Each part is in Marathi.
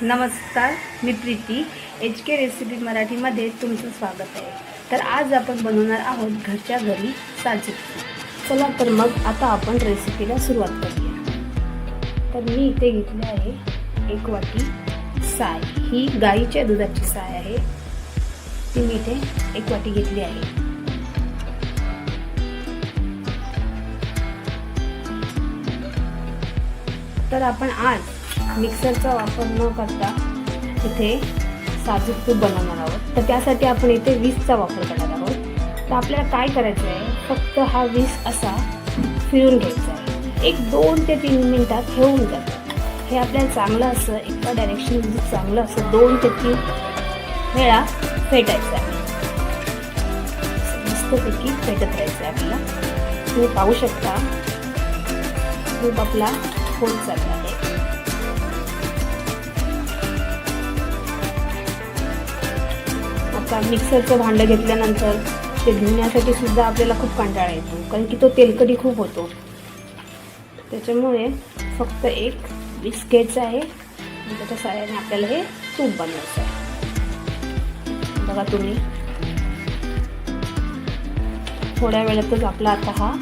नमस्कार, मी प्रीती HK रेसिपी मराठीमध्ये तुमचं स्वागत आहे। तर आज आपण बनवणार आहोत घरच्या घरी साजूक तूप। चला तर मग आता आपण रेसिपीला सुरुवात करूया। तर मी इथे घेतले आहे 1 वाटी साय। ही गाईच्या दुधाची साय आहे, ती मी इथे 1 वाटी घेतली आहे। तर आपण आज मिक्सरचा वापर न करता इथे साजूक तूप बनवणार आहोत। तर त्यासाठी आपण इथे विस्कचा वापर करणार आहोत। तर आपल्याला काय करायचं आहे, फक्त हा विस्क असा फिरून घ्यायचा आहे। 1-2 ते 3 मिनिटात हे होऊन जातं। हे आपल्याला चांगलं असं एका डायरेक्शनमध्ये चांगलं असं 2 ते 3 वेळा फेटायचं आहे। मस्तपैकी फेटत राहायचं आहे आपल्याला। तुम्ही पाहू शकता तूप आपला होत चालला आहे। आता मिक्सरचं भांडं घेतल्यानंतर ते धुण्यासाठी सुद्धा आपल्याला खूप कंटाळा येतो, कारण की तो तेलकटी खूप होतो। त्याच्यामुळे फक्त एक विस्क घ्यायचं आहे आणि त्याच्या सहाय्याने आपल्याला हे तूप बनवायचं आहे। बघा तुम्ही, थोड्या वेळातच आपला आता हा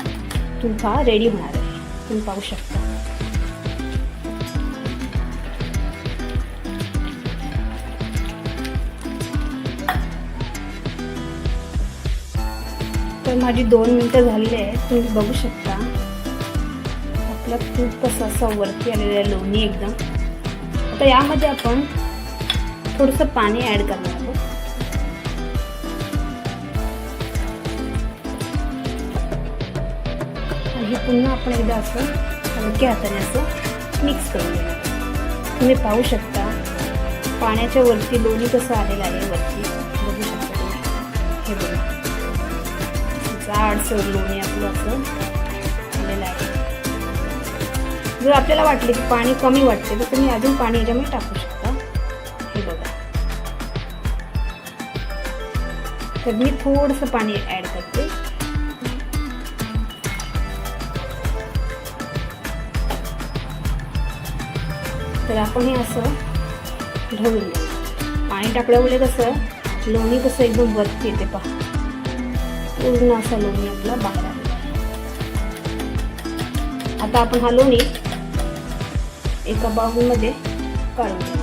तूप रेडी होणार आहे। तुम्ही पाहू शकता। तर माझी 2 मिनिटं झालेली आहे। तुम्ही बघू शकता आपला तूप कसं असं वरती आलेलं आहे, लोणी एकदम। आता यामध्ये आपण थोडंसं पाणी ॲड करणार आहोत। आणि पुन्हा आपण एकदा असं हलक्या हाताने असं मिक्स करून घेणार। तुम्ही पाहू शकता पाण्याच्या वरती लोणी कसं आलेलं आहे, वरती बघू शकता तुम्ही। हे बघा, जाडसर लोणी आपलं असं आलेलं आहे। जर आपल्याला वाटले की पाणी कमी वाटते तर तुम्ही अजून पाणी याच्यामध्ये टाकू शकता। हे बघा, तर मी थोडंसं पाणी ॲड करते। तर आपण हे असं ढवळून घेऊ। पाणी टाकल्यामुळे कसं लोणी कसं एकदम वरती येते, पहा पूर्ण असा लोणी आपला बाहेर आला। आता आपण हा लोणी एका बाउलमध्ये काढून घेऊ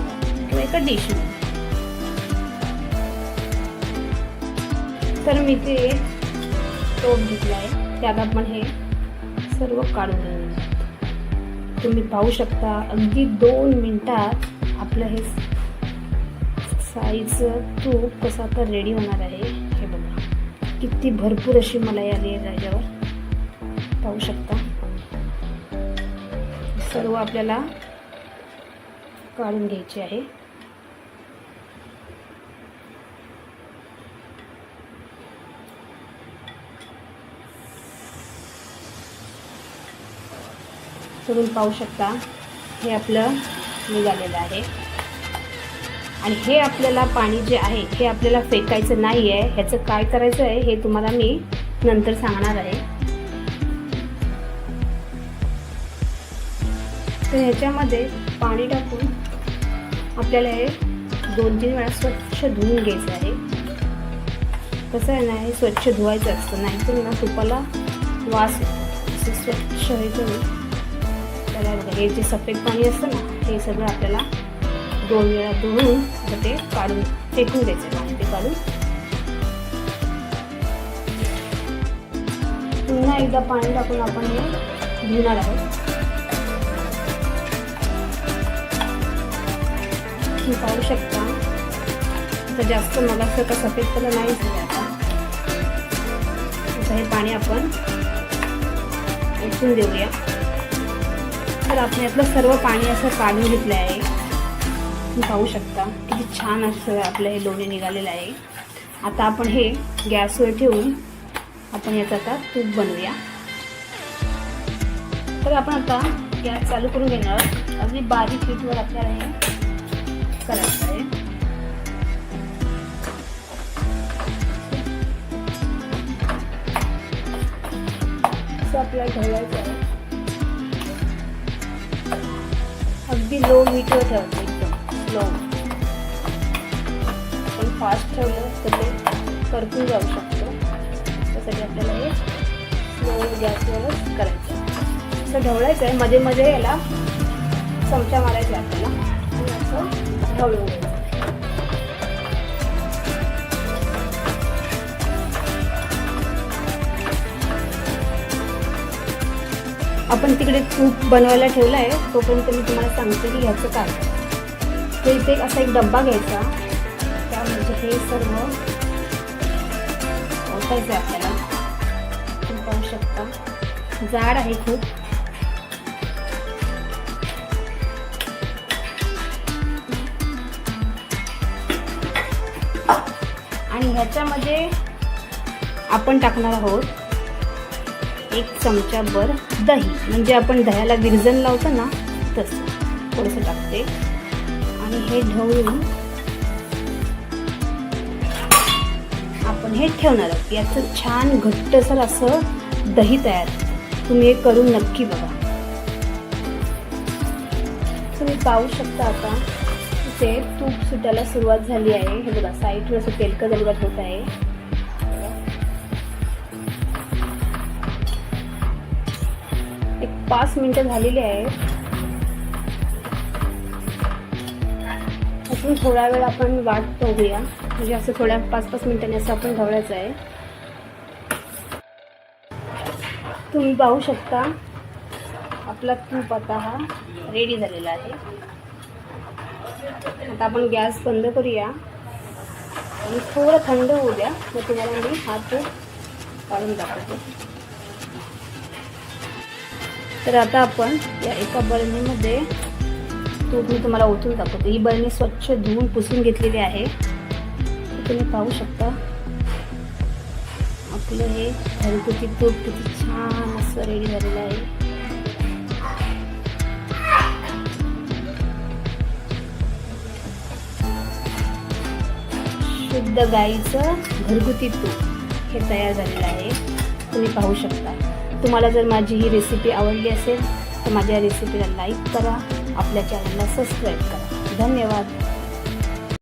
किंवा एका डिशमध्ये। तर मी ते टोप घेतला आहे, त्यात आपण हे सर्व काढून घेऊ। तुम्ही पाहू शकता अगदी 2 मिनिटात आपलं हे साईचं तूप कसं आता रेडी होणार आहे। हे बघा, किती भरपूर अशी मलाई आली आहे त्याच्यावर, पाहू शकता। सर्व आपल्याला काढून घ्यायचे आहे। तुम्ही पाहू शकता हे आपलं निघालेलं आहे। आणि हे आपल्याला पाणी जे आहे हे आपल्याला फेकायचं नाही आहे। ह्याचं काय करायचं आहे हे तुम्हाला मी नंतर सांगणार आहे। तर ह्याच्यामध्ये पाणी टाकून आपल्याला हे 2-3 वेळा स्वच्छ धुवून घ्यायचं आहे। कसं आहे ना, हे स्वच्छ धुवायचं असतं, नाहीतर ना तुपाला वास येतो। असं स्वच्छ हे करून त्याला हे जे सफेद पाणी असतं ना, हे सगळं आपल्याला 2 वेळा धुवून ते काढून फेकून द्यायचं पाणी। ते काढून पुन्हा एकदा पाणी टाकून आपण हे धुणार आहोत। तुम्ही पाहू शकता आता जास्त मला असं का सफेद कलर नाही झालं। आता हे पाणी आपण ओतून देऊया। तर आपण यातलं सर्व पाणी असं काढून घेतलं आहे। तुम्ही पाहू शकता किती छान असं आपलं हे लोणी निघालेलं आहे। आता आपण हे गॅसवर ठेवून आपण याचा आता तूप बनवूया। तर आपण आता गॅस चालू करून घेणार। अगदी बारीक हीटवर आपल्याला हे करायचं आहे। असं आपल्याला ढवळायचं आहे। अगदी लो हीटवर ठेवायचं, एकदम स्लो. आपण फास्ट ठेवलं तर ते करपून जाऊ शकतो. त्यासाठी आपल्याला हे स्लो गॅसवरच करायचं. असं ढवळायचं आहे, मध्ये मध्ये याला चमचा मारायचा आपल्याला आणि असं ढवळून घ्यायचं. आपण तिकडे तूप बनवायला ठेवलं आहे, तोपर्यंत मी तुम्हाला सांगते की ह्याचं काय. तर इथे असा एक डब्बा घ्यायचा, त्यामध्ये हे सर्व ओतायचं आहे आपल्याला. तुम्ही पाहू शकता जाड आहे खूप. आणि ह्याच्यामध्ये आपण टाकणार आहोत 1 चमचाभर दही. म्हणजे आपण दह्याला विरजण लावतो ना तसं थोडंसं टाकते. आणि हे ढवळून आपण हे ठेवणार आहोत. याचं छान घट्टसर असं दही तयार. तुम्ही हे करून नक्की बघा. तुम्ही पाहू शकता आता इथे तूप सुटायला सुरुवात झाली आहे. हे बघा साईडवर असं तेलकट अलगट होत आहे. एक 5 मिनिटं झालेली आहेत. अजून थोडा वेळ आपण वाट बघूया. म्हणजे असं थोड्या 5-5 मिनिटांनी असं आपण ढवळायचं आहे. तुम्ही पाहू शकता आपला तूप आता हा रेडी झालेला आहे. आता आपण गॅस बंद करूया आणि थोडं थंड होऊ द्या. मग तुम्हाला मी हा तूप काढून दाखवते. तर आता आपण या एका बरणीमध्ये तूप मी तुम्हाला ओतून दाखवते. ही बरणी स्वच्छ धुवून पुसून घेतलेली आहे. तुम्ही पाहू शकता आपलं हे घरगुती तूप किती छान असं रेडी झालेलं आहे. शुद्ध गाईचं घरगुती तूप हे तयार झालेलं आहे. तुम्ही पाहू शकता. तुम्हाला जर माझी ही रेसिपी आवडली असेल तर माझ्या रेसिपीला लाईक करा, आपल्या चॅनलला सबस्क्राईब करा. धन्यवाद.